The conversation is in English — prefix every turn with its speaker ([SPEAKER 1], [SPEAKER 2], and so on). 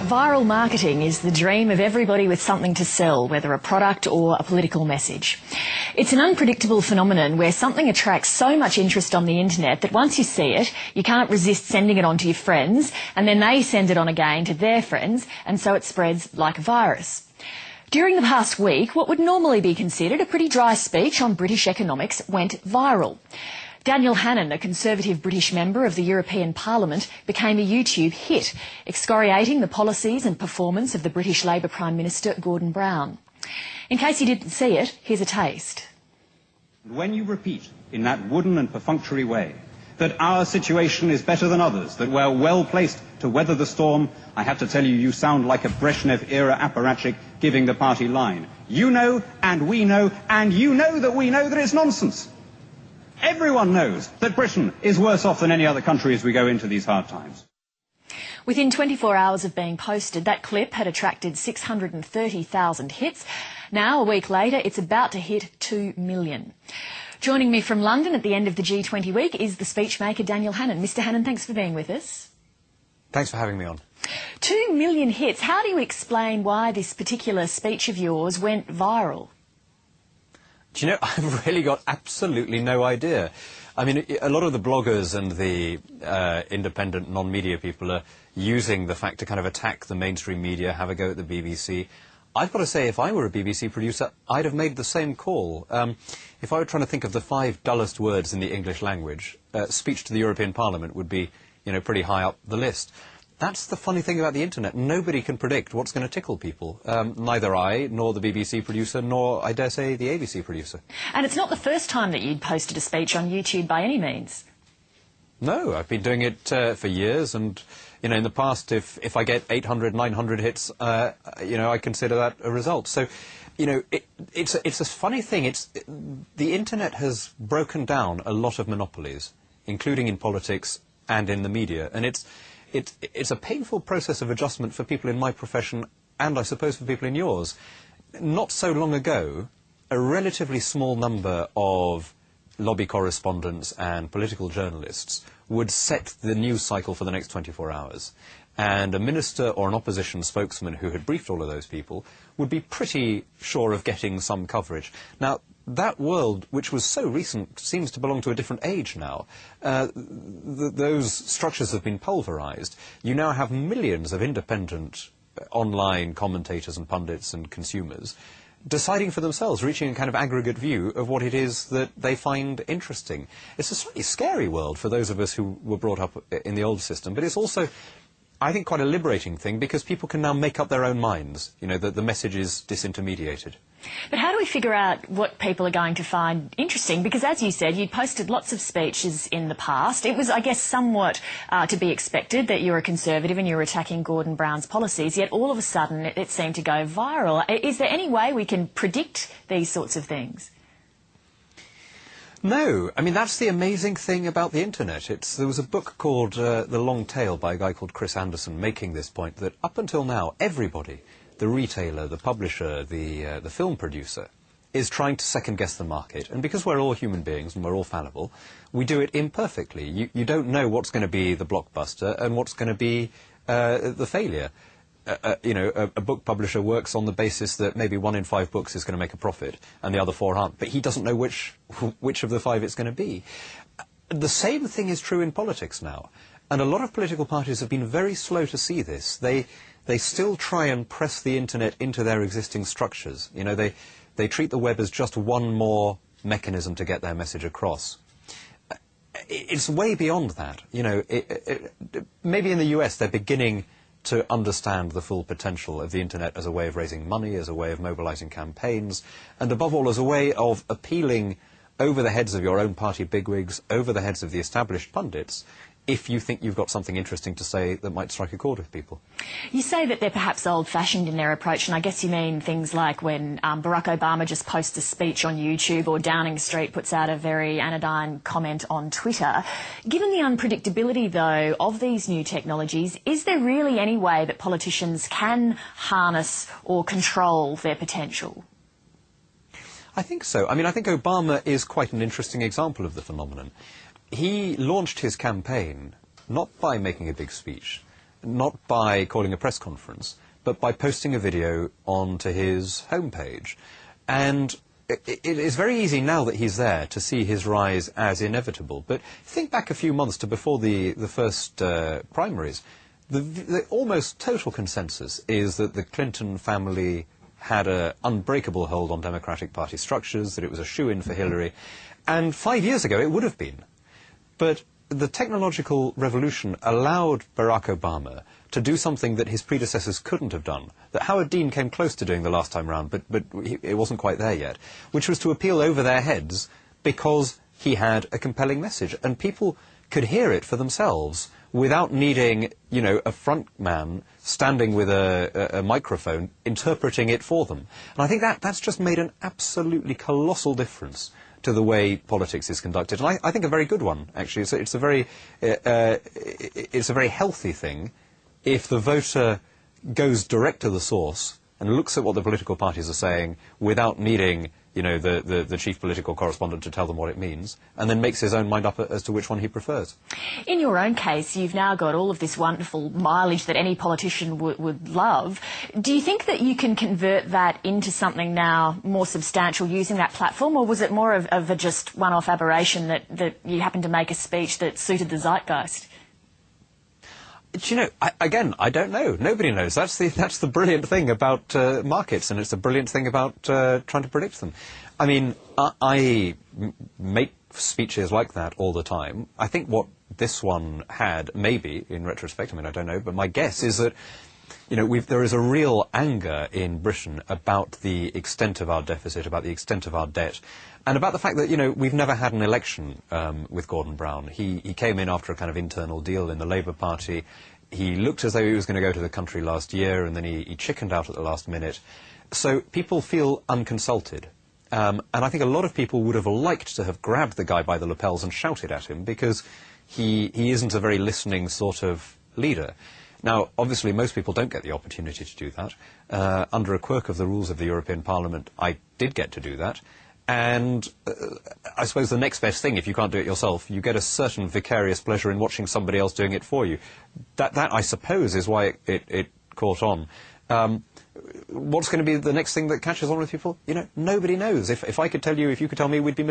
[SPEAKER 1] Viral marketing is the dream of everybody with something to sell, whether a product or a political message. It's an unpredictable phenomenon where something attracts so much interest on the internet that once you see it, you can't resist sending it on to your friends, and then they send it on again to their friends, and so it spreads like a virus. During the past week, what would normally be considered a pretty dry speech on British economics went viral. Daniel Hannan, a Conservative British member of the European Parliament, became a YouTube hit, excoriating the policies and performance of the British Labor Prime Minister Gordon Brown. In case you didn't see it, here's a taste.
[SPEAKER 2] When you repeat in that wooden and perfunctory way that our situation is better than others, that we're well placed to weather the storm, I have to tell you, you sound like a Brezhnev-era apparatchik giving the party line. You know, and we know, and you know that we know that it's nonsense. Everyone knows that Britain is worse off than any other country as we go into these hard times.
[SPEAKER 1] Within 24 hours of being posted, that clip had attracted 630,000 hits. Now, a week later, it's about to hit 2 million. Joining me from London at the end of the G20 week is the speechmaker Daniel Hannan. Mr. Hannan, thanks for being with us.
[SPEAKER 3] Thanks for having me on.
[SPEAKER 1] 2 million hits. How do you explain why this particular speech of yours went viral?
[SPEAKER 3] Do you know, I've really got absolutely no idea. I mean, a lot of the bloggers and the independent non-media people are using the fact to kind of attack the mainstream media, have a go at the BBC. I've got to say, if I were a BBC producer, I'd have made the same call. If I were trying to think of the 5 dullest words in the English language, speech to the European Parliament would be, you know, pretty high up the list. That's the funny thing about the internet. Nobody can predict what's going to tickle people. Neither I, nor the BBC producer, nor, I dare say, the ABC producer. And
[SPEAKER 1] it's not the first time that you'd posted a speech on YouTube by any means.
[SPEAKER 3] No, I've been doing it for years, and, you know, in the past, if I get 800, 900 hits, you know, I consider that a result. So, you know, it's a funny thing. The internet has broken down a lot of monopolies, including in politics and in the media, and it's a painful process of adjustment for people in my profession and, I suppose, for people in yours. Not so long ago, a relatively small number of lobby correspondents and political journalists would set the news cycle for the next 24 hours. And a minister or an opposition spokesman who had briefed all of those people would be pretty sure of getting some coverage. Now, that world, which was so recent, seems to belong to a different age now. Those structures have been pulverized. You now have millions of independent online commentators and pundits and consumers deciding for themselves, reaching a kind of aggregate view of what it is that they find interesting. It's a slightly scary world for those of us who were brought up in the old system, but it's also, I think, quite a liberating thing because people can now make up their own minds, you know, that the message is disintermediated.
[SPEAKER 1] But how do we figure out what people are going to find interesting? Because, as you said, you posted lots of speeches in the past. It was, I guess, somewhat to be expected that you're a Conservative and you're attacking Gordon Brown's policies, yet all of a sudden it seemed to go viral. Is there any way we can predict these sorts of things?
[SPEAKER 3] No. I mean, that's the amazing thing about the internet. There was a book called The Long Tail by a guy called Chris Anderson making this point that up until now, everybody, the retailer, the publisher, the film producer, is trying to second-guess the market. And because we're all human beings and we're all fallible, we do it imperfectly. You don't know what's going to be the blockbuster and what's going to be the failure. You know, a book publisher works on the basis that maybe 1 in 5 books is going to make a profit and the other 4 aren't, but he doesn't know which of the 5 it's going to be. The same thing is true in politics now, and a lot of political parties have been very slow to see this. They still try and press the internet into their existing structures. You know, they treat the web as just one more mechanism to get their message across. It's way beyond that. You know, maybe in the US they're beginning to understand the full potential of the internet as a way of raising money, as a way of mobilizing campaigns, and above all as a way of appealing over the heads of your own party bigwigs, over the heads of the established pundits, if you think you've got something interesting to say that might strike a chord with people.
[SPEAKER 1] You say that they're perhaps old-fashioned in their approach, and I guess you mean things like when Barack Obama just posts a speech on YouTube or Downing Street puts out a very anodyne comment on Twitter. Given the unpredictability, though, of these new technologies, is there really any way that politicians can harness or control their potential?
[SPEAKER 3] I think so. I mean, I think Obama is quite an interesting example of the phenomenon. He launched his campaign not by making a big speech, not by calling a press conference, but by posting a video onto his homepage. And it is very easy now that he's there to see his rise as inevitable. But think back a few months to before the first primaries. The almost total consensus is that the Clinton family had an unbreakable hold on Democratic Party structures, that it was a shoo-in for Hillary. And 5 years ago it would have been. But the technological revolution allowed Barack Obama to do something that his predecessors couldn't have done, that Howard Dean came close to doing the last time round, but it wasn't quite there yet, which was to appeal over their heads because he had a compelling message, and people could hear it for themselves without needing, you know, a front man standing with a microphone interpreting it for them. And I think that's just made an absolutely colossal difference to the way politics is conducted, and I think a very good one, actually. It's a very healthy thing if the voter goes direct to the source and looks at what the political parties are saying without needing, you know, the chief political correspondent to tell them what it means, and then makes his own mind up as to which one he prefers.
[SPEAKER 1] In your own case, you've now got all of this wonderful mileage that any politician would love. Do you think that you can convert that into something now more substantial using that platform, or was it more of a just one-off aberration that you happened to make a speech that suited the zeitgeist?
[SPEAKER 3] You know, I don't know. Nobody knows. That's the brilliant thing about markets, and it's the brilliant thing about trying to predict them. I mean, I make speeches like that all the time. I think what this one had, maybe, in retrospect, I mean, I don't know, but my guess is that, you know, there is a real anger in Britain about the extent of our deficit, about the extent of our debt, and about the fact that, you know, we've never had an election with Gordon Brown. He came in after a kind of internal deal in the Labour Party. He looked as though he was going to go to the country last year, and then he chickened out at the last minute. So people feel unconsulted. And I think a lot of people would have liked to have grabbed the guy by the lapels and shouted at him, because he isn't a very listening sort of leader. Now, obviously, most people don't get the opportunity to do that. Under a quirk of the rules of the European Parliament, I did get to do that. And I suppose the next best thing, if you can't do it yourself, you get a certain vicarious pleasure in watching somebody else doing it for you. That I suppose, is why it caught on. What's going to be the next thing that catches on with people? You know, nobody knows. If I could tell you, if you could tell me, we'd be